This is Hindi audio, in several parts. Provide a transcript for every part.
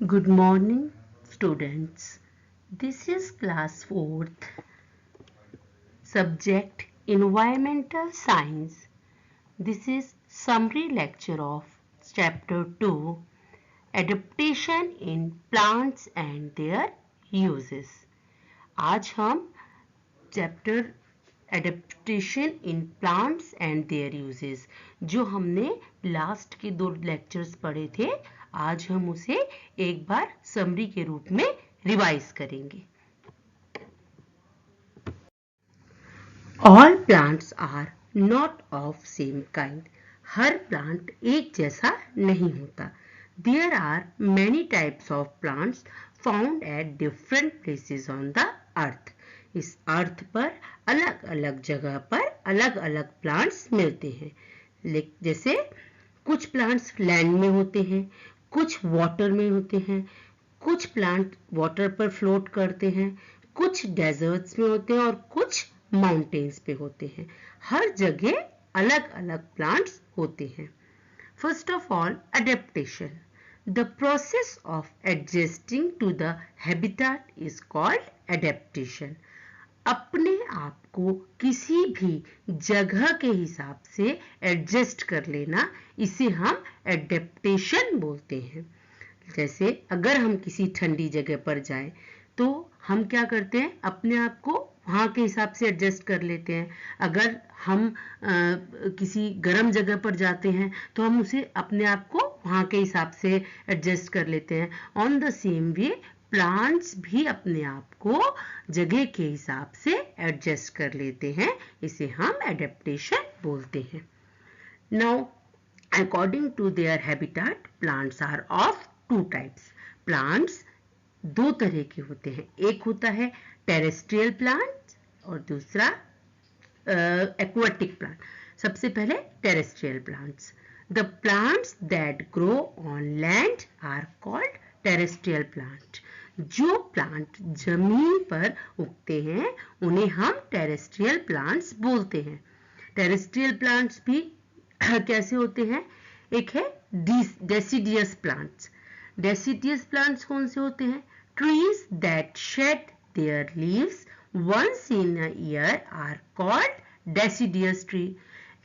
Good morning, students. This is class 4th, subject Environmental Science. This is summary lecture of chapter 2, Adaptation in Plants and Their Uses. आज हम chapter adaptation in plants and there uses जो हमने लास्ट के 2 लेक्चर्स पढ़े थे, आज हम उसे एक बार समरी के रूप में रिवाइज करेंगे। All plants are not of same kind. हर प्लांट एक जैसा नहीं होता। There are many types of plants found at different places on the earth. इस अर्थ पर अलग अलग जगह पर अलग अलग प्लांट्स मिलते हैं। जैसे कुछ प्लांट्स लैंड में होते हैं, कुछ वाटर में होते हैं, कुछ प्लांट वाटर पर फ्लोट करते हैं, कुछ डेजर्ट्स में होते हैं और कुछ माउंटेन्स पे होते हैं। हर जगह अलग अलग प्लांट्स होते हैं। First of all, adaptation. The process of adjusting to the habitat is called adaptation. अपने आप को किसी भी जगह के हिसाब से एडजस्ट कर लेना, इसे हम एडेप्टेशन बोलते हैं। जैसे अगर हम किसी ठंडी जगह पर जाएं तो हम क्या करते हैं, अपने आप को वहाँ के हिसाब से एडजस्ट कर लेते हैं। अगर हम किसी गर्म जगह पर जाते हैं तो हम उसे अपने आप को वहाँ के हिसाब से एडजस्ट कर लेते हैं। On the same way plants भी अपने आप को जगह के हिसाब से एडजस्ट कर लेते हैं, इसे हम एडेप्टेशन बोलते हैं। Now according to their habitat, plants are of two types. Plants दो तरह के होते हैं, एक होता है टेरेस्ट्रियल प्लांट और दूसरा एक्वाटिक प्लांट। सबसे पहले terrestrial plants. The plants that grow on land are called terrestrial plant. जो प्लांट जमीन पर उगते हैं उन्हें हम टेरेस्ट्रियल प्लांट्स बोलते हैं। टेरेस्ट्रियल प्लांट्स भी कैसे होते हैं? एक है डेसिडियस प्लांट्स। डेसिडियस प्लांट्स कौन से होते हैं? Trees that shed their leaves once in a year are called deciduous tree.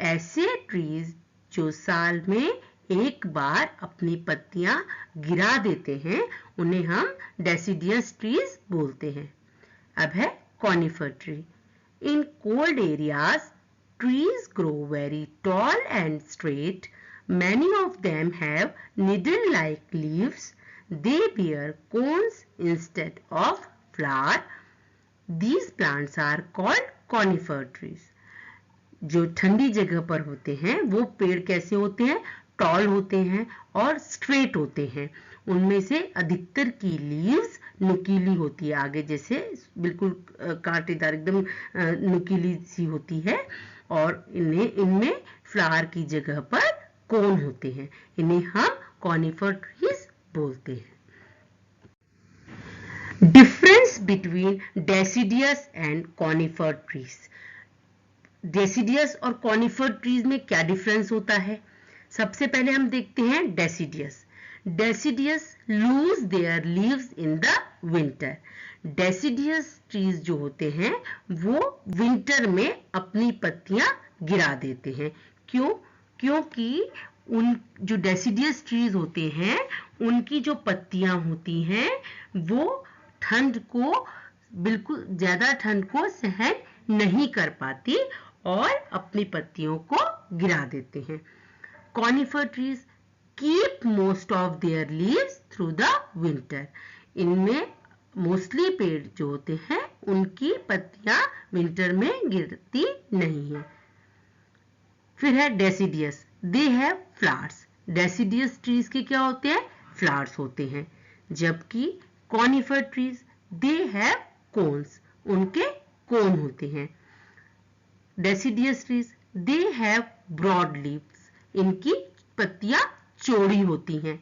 ऐसे ट्रीज जो साल में एक बार अपनी पत्तियां गिरा देते हैं उन्हें हम डेसिडियस ट्रीज बोलते हैं। अब है conifer tree. In cold areas trees grow very tall and straight. Many of them have needle-like leaves. They bear cones instead of flower. These plants are called conifer trees. जो ठंडी जगह पर होते हैं वो पेड़ कैसे होते हैं? टॉल होते हैं और स्ट्रेट होते हैं। उनमें से अधिकतर की लीव्स नुकीली होती है, आगे जैसे बिल्कुल कांटेदार एकदम नुकीली सी होती है, और इनमें फ्लावर की जगह पर कोन होते हैं। इन्हें हम कॉनिफर ट्रीज बोलते हैं। Difference between deciduous and conifer trees. Deciduous और कॉनिफर ट्रीज में क्या डिफरेंस होता है? सबसे पहले हम देखते हैं deciduous. Deciduous lose their leaves in the winter. Deciduous trees जो होते हैं वो विंटर में अपनी पत्तियां गिरा देते हैं। क्यों? क्योंकि उन जो डेसिडियस ट्रीज होते हैं उनकी जो पत्तियां होती हैं वो ठंड को, बिल्कुल ज्यादा ठंड को सहन नहीं कर पाती और अपनी पत्तियों को गिरा देते हैं। Conifer trees keep most of their leaves through the winter. इनमें मोस्टली पेड़ जो होते हैं उनकी पत्तियां विंटर में गिरती नहीं है। फिर है deciduous. They have flowers. Deciduous trees के क्या होते हैं? फ्लावर्स होते हैं। जबकि conifer trees they have cones. उनके कोन होते हैं। Deciduous trees they have broad leaves. इनकी पत्तियां चौड़ी होती हैं।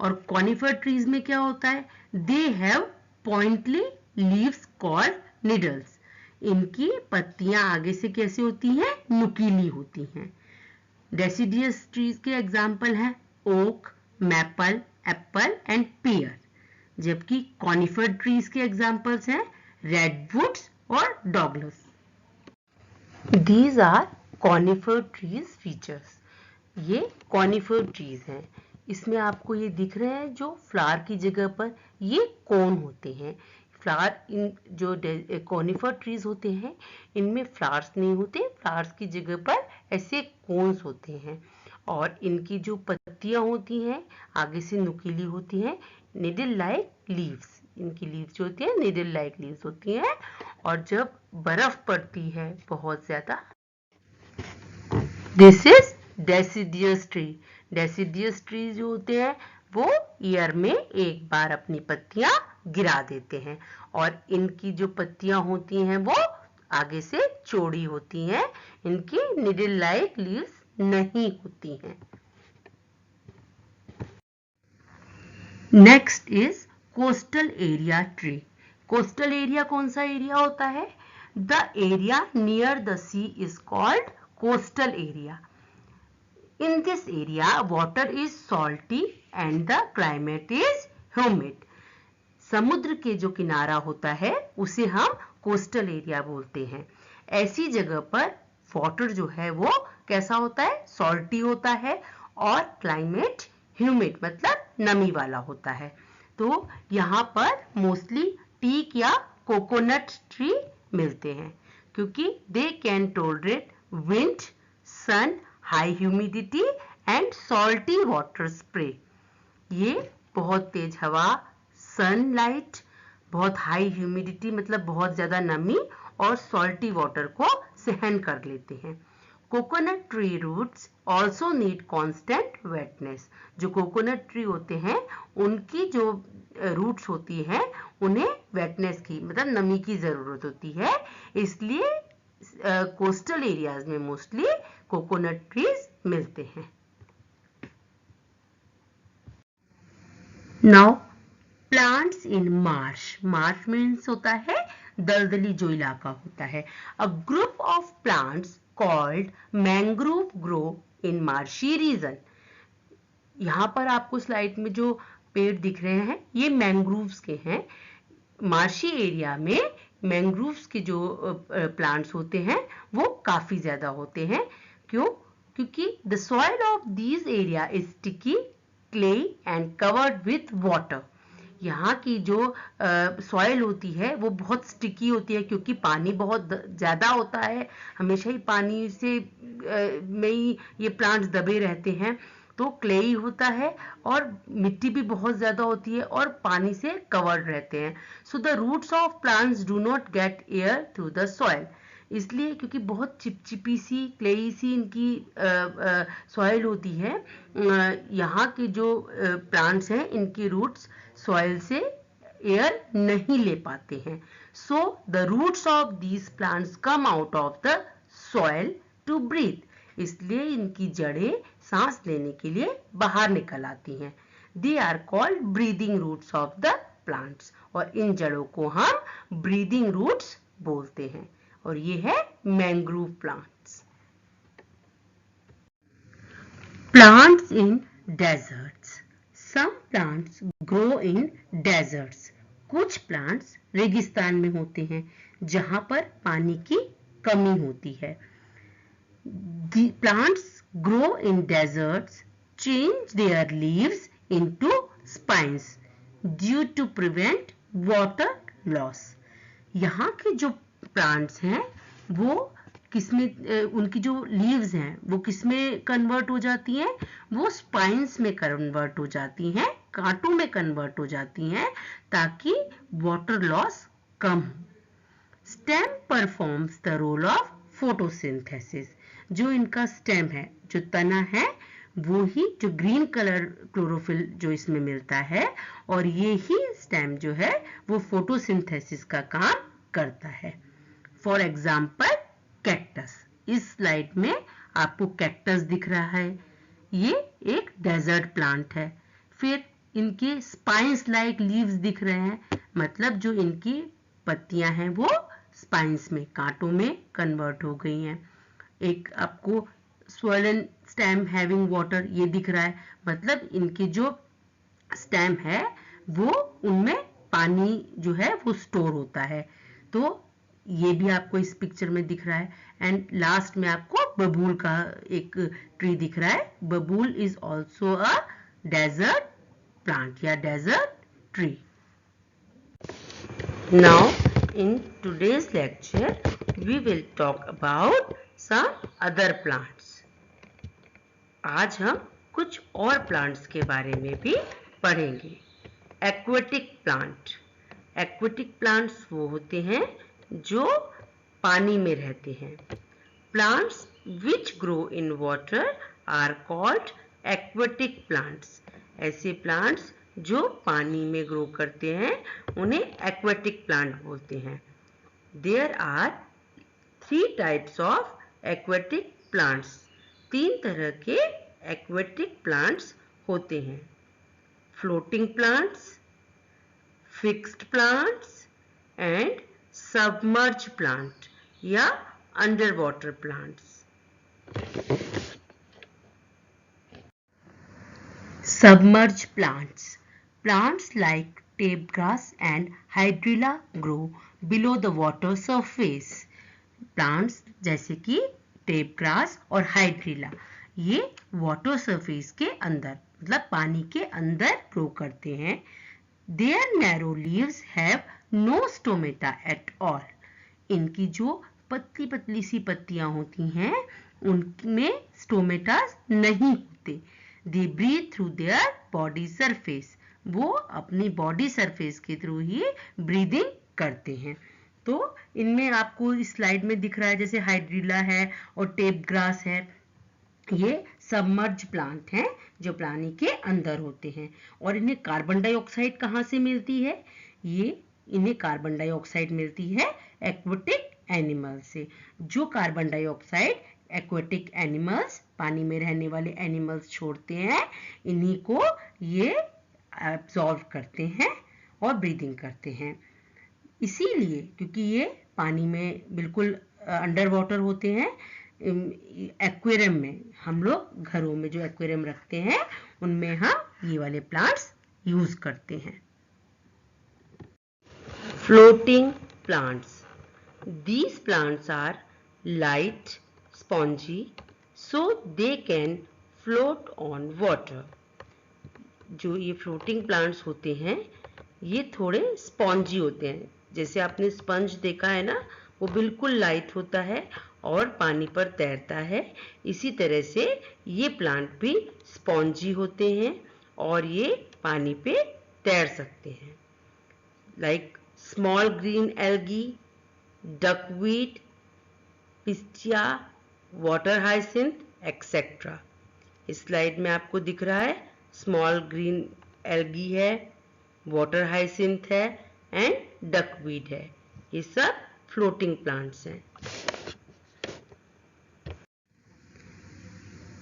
और कॉनिफर ट्रीज में क्या होता है? They have pointy leaves called needles. इनकी पत्तियां आगे से कैसे होती हैं? नुकीली होती हैं। डेसिडियस ट्रीज के एग्जाम्पल हैं ओक, मैपल, एप्पल एंड पियर। जबकि कॉनिफर ट्रीज के एग्जाम्पल्स हैं रेडवुड्स और Douglas. These are conifer trees features. ये कॉनिफर ट्रीज हैं। इसमें आपको ये दिख रहे हैं जो फ्लावर की जगह पर ये कोन होते हैं। फ्लावर इन जो कॉनिफर ट्रीज होते हैं इनमें फ्लावर्स नहीं होते, फ्लावर्स की जगह पर ऐसे कोन्स होते हैं और इनकी जो पत्तियां होती हैं आगे से नुकीली होती हैं, निडल लाइक लीव्स। इनकी लीव्स जो होती है निडल लाइक लीव्स होती हैं और जब बर्फ पड़ती है बहुत ज्यादा, this is deciduous tree. Deciduous tree जो होते हैं वो ईयर में एक बार अपनी पत्तियां गिरा देते हैं और इनकी जो पत्तियां होती हैं वो आगे से चौड़ी होती हैं, इनकी निडल लाइक लीव्स नहीं होती हैं। Next is coastal area tree. Coastal area कौन सा एरिया होता है? The area near the sea is called coastal area. In this area, water is salty and the climate is humid. समुद्र के जो किनारा होता है उसे हम कोस्टल एरिया बोलते हैं। ऐसी जगह पर वाटर जो है वो कैसा होता है? सॉल्टी होता है और क्लाइमेट ह्यूमिड मतलब नमी वाला होता है। तो यहाँ पर मोस्टली टीक या कोकोनट ट्री मिलते हैं क्योंकि they can tolerate wind, sun, high humidity and salty water spray. ये बहुत तेज हवा, सनलाइट, बहुत हाई ह्यूमिडिटी मतलब बहुत ज्यादा नमी और सॉल्टी वाटर को सहन कर लेते हैं। Coconut tree roots also need constant wetness. जो कोकोनट ट्री होते हैं उनकी जो रूट्स होती हैं उन्हें वेटनेस की मतलब नमी की जरूरत होती है, इसलिए कोस्टल एरियाज में मोस्टली कोकोनट ट्रीज मिलते हैं। Now plants in marsh. Marsh means होता है दलदली जो इलाका होता है। A group of plants called mangrove grow in marshy region. यहाँ पर आपको स्लाइड में जो पेड़ दिख रहे हैं ये मैंग्रोव्स के हैं। मार्शी एरिया में मैंग्रोव्स के जो प्लांट्स होते हैं वो काफी ज्यादा होते हैं। क्यों? क्योंकि the soil of this area is sticky, clay and covered with water. यहाँ की जो सॉइल होती है वो बहुत स्टिकी होती है क्योंकि पानी बहुत ज्यादा होता है, हमेशा ही पानी से में ही ये प्लांट्स दबे रहते हैं। तो क्लेई होता है और मिट्टी भी बहुत ज्यादा होती है और पानी से कवर्ड रहते हैं। So the roots of plants do not get air through the soil. इसलिए क्योंकि बहुत चिपचिपी सी क्लेई सी इनकी सॉइल होती है, यहाँ के जो प्लांट्स हैं इनकी रूट्स सॉइल से एयर नहीं ले पाते हैं। So the roots of these plants come out of the soil to breathe. इसलिए इनकी जड़ें सांस लेने के लिए बाहर निकल आती हैं। They are called breathing roots of the plants और इन जड़ों को हम ब्रीदिंग रूट्स बोलते हैं और ये है mangrove plants. Plants in deserts. Some plants grow in deserts. कुछ प्लांट्स रेगिस्तान में होते हैं जहां पर पानी की कमी होती है। The plants grow in deserts change their leaves into spines due to prevent water loss. यहाँ के जो प्लांट्स हैं वो किसमें उनकी जो लीव्स हैं वो किसमें कन्वर्ट हो जाती हैं? वो स्पाइन्स में कन्वर्ट हो जाती हैं, कांटों में कन्वर्ट हो जाती हैं ताकि वाटर लॉस कम हो। Stem performs the role of photosynthesis. जो इनका स्टेम है, जो तना है, वो ही जो ग्रीन कलर क्लोरोफिल जो इसमें मिलता है और ये ही स्टेम जो है वो फोटोसिंथेसिस का काम करता है। For example cactus. इस स्लाइड में आपको कैक्टस दिख रहा है, ये एक डेजर्ट प्लांट है। फिर इनके स्पाइन्स लाइक लीव्स दिख रहे हैं, मतलब जो इनकी पत्तियां हैं वो स्पाइन्स में कांटों में कन्वर्ट हो गई हैं। एक आपको swollen stem having water ये दिख रहा है, मतलब इनकी जो स्टेम है वो उनमें पानी जो है वो स्टोर होता है। तो ये भी आपको इस पिक्चर में दिख रहा है। एंड लास्ट में आपको बबूल का एक ट्री दिख रहा है। Babool is also a desert plant या desert tree. Now in today's lecture we will talk about some other plants. आज हम कुछ और प्लांट्स के बारे में भी पढ़ेंगे। Aquatic plant. एक्वेटिक प्लांट्स वो होते हैं जो पानी में रहते हैं। Plants which grow in water are called aquatic plants. ऐसे प्लांट्स जो पानी में ग्रो करते हैं उन्हें एक्वेटिक प्लांट बोलते हैं। There are 3 types of aquatic plants. 3 तरह के एक्वेटिक प्लांट्स होते हैं। Floating plants, fixed plants and submerge plant या under water plants. Submerged plants. Plants like tape grass and hydrilla grow below the water surface. Plants जैसे कि टेप ग्रास और हाइड्रिला ये वाटर सरफेस के अंदर मतलब पानी के अंदर ग्रो करते हैं। Their narrow leaves have no stomata at all. इनकी जो पतली पतली सी पत्तियां होती हैं उनमें स्टोमेटा नहीं होते। They breathe through their body surface. वो अपनी बॉडी सरफेस के थ्रू ही ब्रीदिंग करते हैं। तो इनमें आपको इस स्लाइड में दिख रहा है जैसे हाइड्रिला है और टेप ग्रास है, ये सबमर्ज प्लांट हैं जो पानी के अंदर होते हैं। और इन्हें कार्बन डाइऑक्साइड कहाँ से मिलती है? इन्हें कार्बन डाइऑक्साइड मिलती है एक्वेटिक एनिमल से। जो कार्बन डाइऑक्साइड एक्वेटिक एनिमल्स पानी में रहने वाले एनिमल्स छोड़ते हैं इन्हीं को ये एब्जॉर्ब करते हैं और ब्रीदिंग करते हैं। इसीलिए क्योंकि ये पानी में बिल्कुल अंडर वाटर होते हैं, एक्वेरियम में हम लोग घरों में जो एक्वेरियम रखते हैं उनमें हम ये वाले प्लांट्स यूज करते हैं। Floating plants. These plants are light, spongy, so they can float on water. जो ये फ्लोटिंग प्लांट्स होते हैं ये थोड़े स्पॉन्जी होते हैं। जैसे आपने स्पंज देखा है ना, वो बिल्कुल लाइट होता है और पानी पर तैरता है। इसी तरह से ये प्लांट भी स्पॉन्जी होते हैं और ये पानी पे तैर सकते हैं। Like small green algae, duckweed, pistia, water hyacinth etcetera. इस स्लाइड में आपको दिख रहा है स्मॉल ग्रीन एल्गी है, वाटर हाइसिंथ है एंड डकवीट है। ये सब फ्लोटिंग प्लांट्स हैं।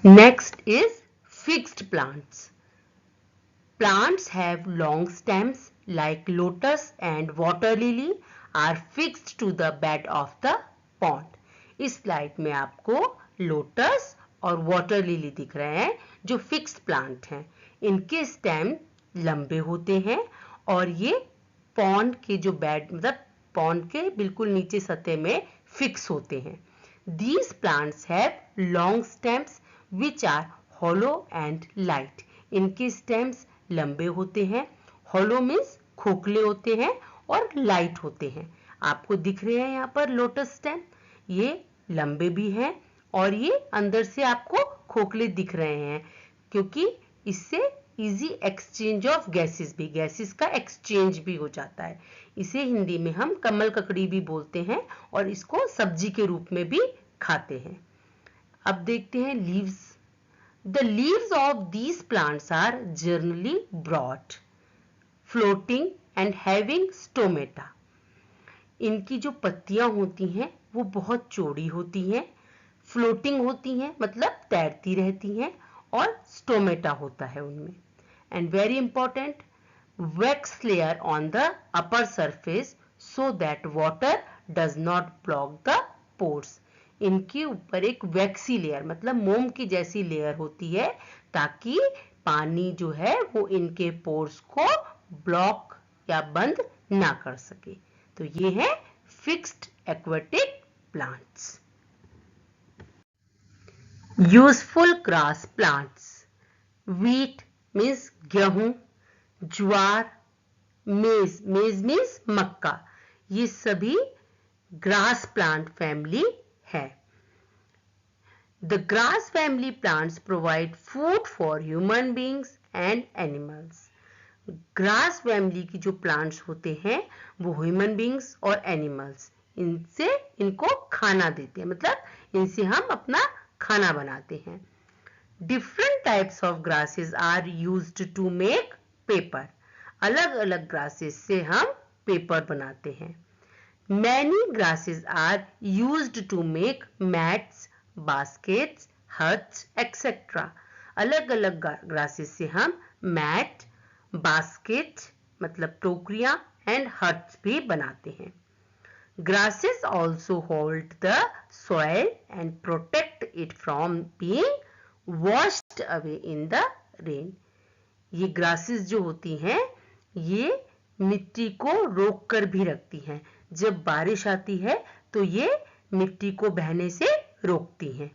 Next is fixed plants. Plants have long stems like lotus and water lily are fixed to the bed of the pond. इस स्लाइड में आपको लोटस और वाटर लिली दिख रहे हैं जो फिक्स्ड प्लांट हैं। इनके स्टेम लंबे होते हैं और ये पॉन्ड के जो बेड मतलब पॉन्ड के बिल्कुल नीचे सतह में फिक्स होते हैं। These plants have long stems which are hollow and light. इनके स्टेम्स लंबे होते हैं, हॉलो मीन्स खोखले होते हैं और लाइट होते हैं। आपको दिख रहे हैं यहाँ पर लोटस स्टेम, ये लंबे भी हैं और ये अंदर से आपको खोखले दिख रहे हैं क्योंकि इससे इजी एक्सचेंज ऑफ गैसेस का एक्सचेंज भी हो जाता है। इसे हिंदी में हम कमल ककड़ी भी बोलते हैं और इसको सब्जी के रूप में भी खाते हैं। अब देखते हैं leaves. The leaves of these plants are generally broad, floating and having stomata. इनकी जो पत्तियां होती हैं वो बहुत चौड़ी होती हैं, फ्लोटिंग होती हैं मतलब तैरती रहती हैं और स्टोमेटा होता है उनमें। And very important, wax layer on the upper surface so that water does not block the pores. इनके ऊपर एक वैक्सी लेयर मतलब मोम की जैसी लेयर होती है ताकि पानी जो है वो इनके पोर्स को ब्लॉक या बंद ना कर सके। तो ये है fixed aquatic plants. Useful grass plants, wheat means गेहूं, ज्वार, मेज, मेज मीन्स मक्का, ये सभी ग्रास प्लांट फैमिली है। The grass family plants provide food for human beings and animals. Grass family की जो प्लांट्स होते हैं वो ह्यूमन बींग्स और एनिमल्स, इनसे इनको खाना देते हैं, मतलब इनसे हम अपना खाना बनाते हैं। Different types of grasses are used to make paper. अलग अलग ग्रासेस से हम पेपर बनाते हैं। Many grasses are used to make mats, baskets, huts etcetera. अलग अलग ग्रासेस से हम मैट, बास्केट मतलब टोकरियां एंड हट्स भी बनाते हैं। Grasses also hold the soil and protect it from being washed away in the rain. ये ग्रासेस जो होती हैं ये मिट्टी को रोक कर भी रखती हैं। जब बारिश आती है तो ये मिट्टी को बहने से रोकती हैं।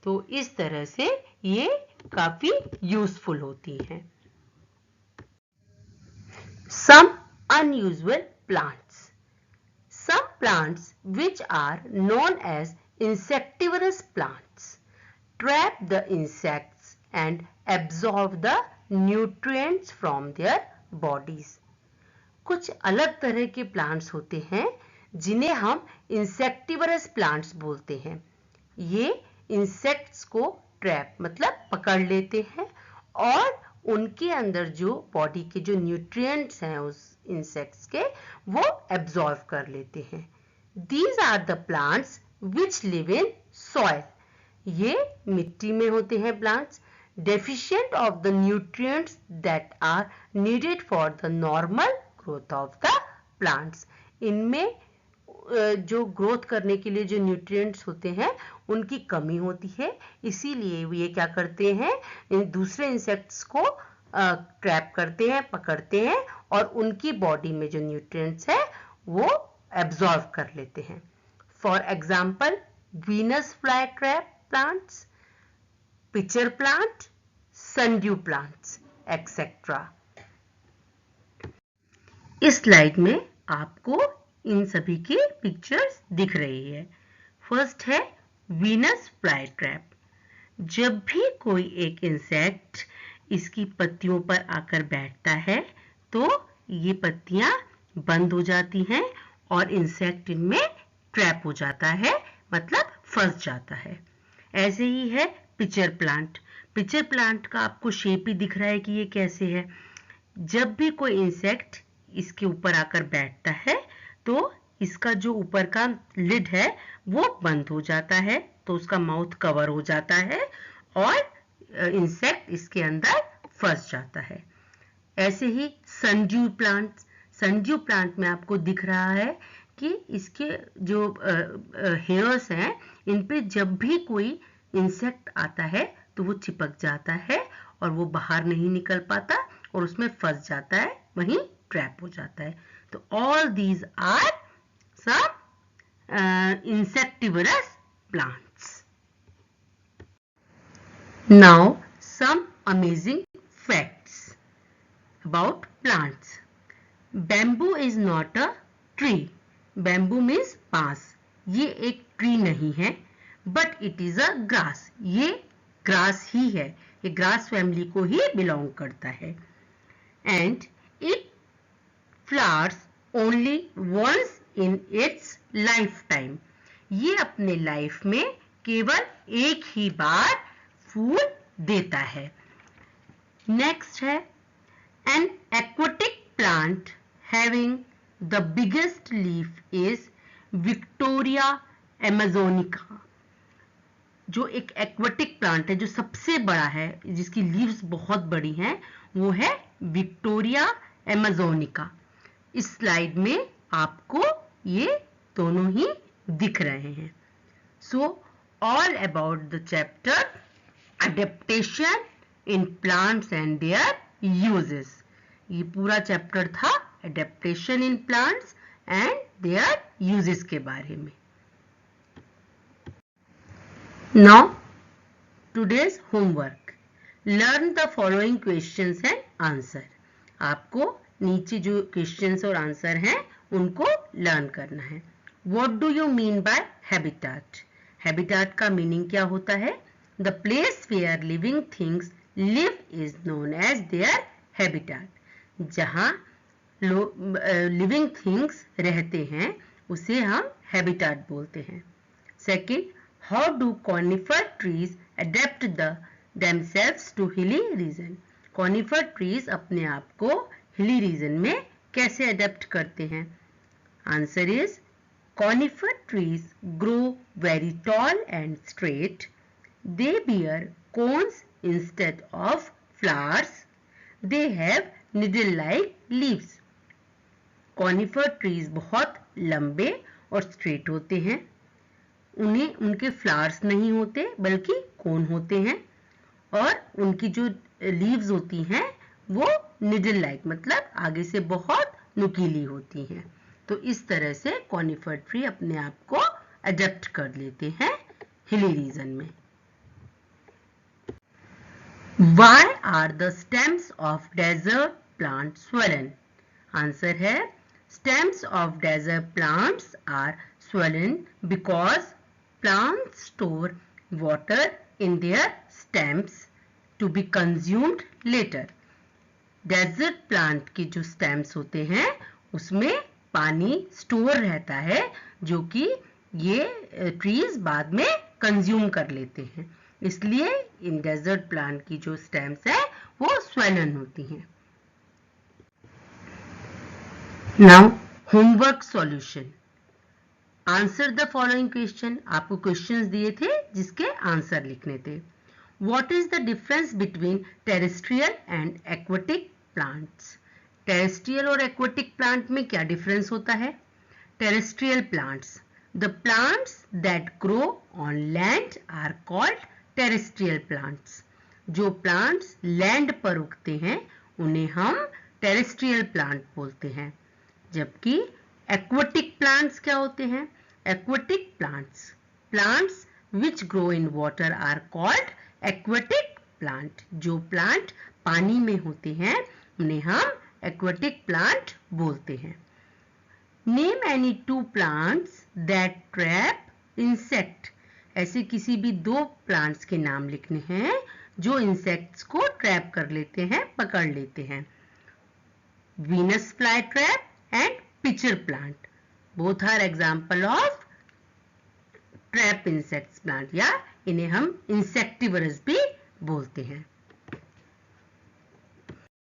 तो इस तरह से ये काफी यूजफुल होती हैं। Some unusual plants. Some plants which are known as insectivorous plants trap the insects and absorb the nutrients from their bodies. कुछ अलग तरह के प्लांट्स होते हैं जिन्हें हम इंसेक्टिवरस प्लांट्स बोलते हैं। ये इंसेक्ट्स को ट्रैप मतलब पकड़ लेते हैं और उनके अंदर जो बॉडी के जो न्यूट्रिएंट्स हैं उस इंसेक्ट्स के वो एब्जॉर्ब कर लेते हैं। These are the plants which live in soil. ये मिट्टी में होते हैं plants, deficient of the nutrients that are needed for the normal growth of the plants. इनमें जो ग्रोथ करने के लिए जो न्यूट्रिएंट्स होते हैं उनकी कमी होती है, इसीलिए ये क्या करते हैं, इन दूसरे इंसेक्ट्स को ट्रैप करते हैं, पकड़ते हैं और उनकी बॉडी में जो न्यूट्रिएंट्स है वो एब्जॉर्ब कर लेते हैं। For example Venus fly trap plants, pitcher plant, sundew plants etcetera. इस स्लाइड में आपको इन सभी के पिक्चर्स दिख रही है। फर्स्ट है वीनस फ्लाई ट्रैप। जब भी कोई एक इंसेक्ट इसकी पत्तियों पर आकर बैठता है तो ये पत्तियां बंद हो जाती हैं और इंसेक्ट इनमें ट्रैप हो जाता है, मतलब फंस जाता है। ऐसे ही है पिचर प्लांट। पिचर प्लांट का आपको शेप ही दिख रहा है कि ये कैसे है। जब भी कोई इंसेक्ट इसके ऊपर आकर बैठता है तो इसका जो ऊपर का लिड है वो बंद हो जाता है, तो उसका माउथ कवर हो जाता है और इंसेक्ट इसके अंदर फंस जाता है। ऐसे ही सनड्यू प्लांट, सनड्यू प्लांट में आपको दिख रहा है कि इसके जो हेयर्स हैं इन पे जब भी कोई इंसेक्ट आता है तो वो चिपक जाता है और वो बाहर नहीं निकल पाता और उसमें फंस जाता है, वहीं ट्रैप हो जाता है। तो all these are some insectivorous plants. Now some amazing facts about plants. Bamboo is not a tree. Bamboo means बांस, ये एक ट्री नहीं है, but it is a grass. ये ग्रास ही है, ये ग्रास फैमिली को ही बिलोंग करता है। And it flowers only once in its life time. ये अपने लाइफ में केवल एक ही बार फूल देता है। नेक्स्ट है an aquatic plant having the biggest leaf is Victoria amazonica. जो एक एक्वेटिक प्लांट है जो सबसे बड़ा है, जिसकी लीव्स बहुत बड़ी हैं, वो है विक्टोरिया एमेजोनिका। इस स्लाइड में आपको ये दोनों ही दिख रहे हैं। So all about the chapter adaptation in plants and there uses. ये पूरा चैप्टर था adaptation in plants and there uses के बारे में। Now today's homework, learn the following questions and answer. आपको नीचे जो क्वेश्चंस और आंसर हैं उनको लर्न करना है। What do you mean by habitat? Habitat का मीनिंग क्या होता है? The place where living things live is known as their habitat. जहां लिविंग थिंग्स रहते हैं उसे हम हैबिटेट बोलते हैं। Second, how do conifer trees adapt themselves to hilly region? Conifer trees अपने आप को हिली रीजन में कैसे अडेप्ट करते हैं? Answer is, conifer trees grow very tall and straight. They bear cones instead of flowers. They have needle-like leaves. conifer trees बहुत लंबे और स्ट्रेट होते हैं। उन्हें उनके फ्लावर्स नहीं होते बल्कि कोन होते हैं और उनकी जो लीव्स होती हैं वो निडल लाइक मतलब आगे से बहुत नुकीली होती हैं। तो इस तरह से कॉनिफर ट्री अपने आप को अडेप्ट कर लेते हैं हिली रीजन में। Why are the stems of desert plants swollen? Answer है, stems of desert plants are swollen because plants store water in their stems to be consumed later. Desert plant के जो स्टेम्स होते हैं उसमें पानी स्टोर रहता है जो कि ये ट्रीज बाद में कंज्यूम कर लेते हैं, इसलिए इन डेजर्ट प्लांट की जो स्टेम्स है वो स्वेलन होती हैं। Now homework solution, answer the following question. आपको क्वेश्चंस दिए थे जिसके आंसर लिखने थे। What is the difference between terrestrial and aquatic plants? Terrestrial और aquatic plant में क्या difference होता है? Terrestrial plants, the plants that grow on land are called terrestrial plants. जो plants land पर उगते हैं उन्हें हम terrestrial plant बोलते हैं। जबकि aquatic plants क्या होते हैं? Aquatic plants, plants which grow in water are called aquatic plant. जो प्लांट पानी में होते हैं उन्हें हम एक्वेटिक प्लांट बोलते हैं। Name any two plants that trap insect. ऐसे किसी भी दो प्लांट्स के नाम लिखने हैं जो इंसेक्ट्स को ट्रैप कर लेते हैं, पकड़ लेते हैं। Venus fly trap and pitcher plant, both are example of trap insects plant, या इन्हें हम इंसेक्टिवरस भी बोलते हैं।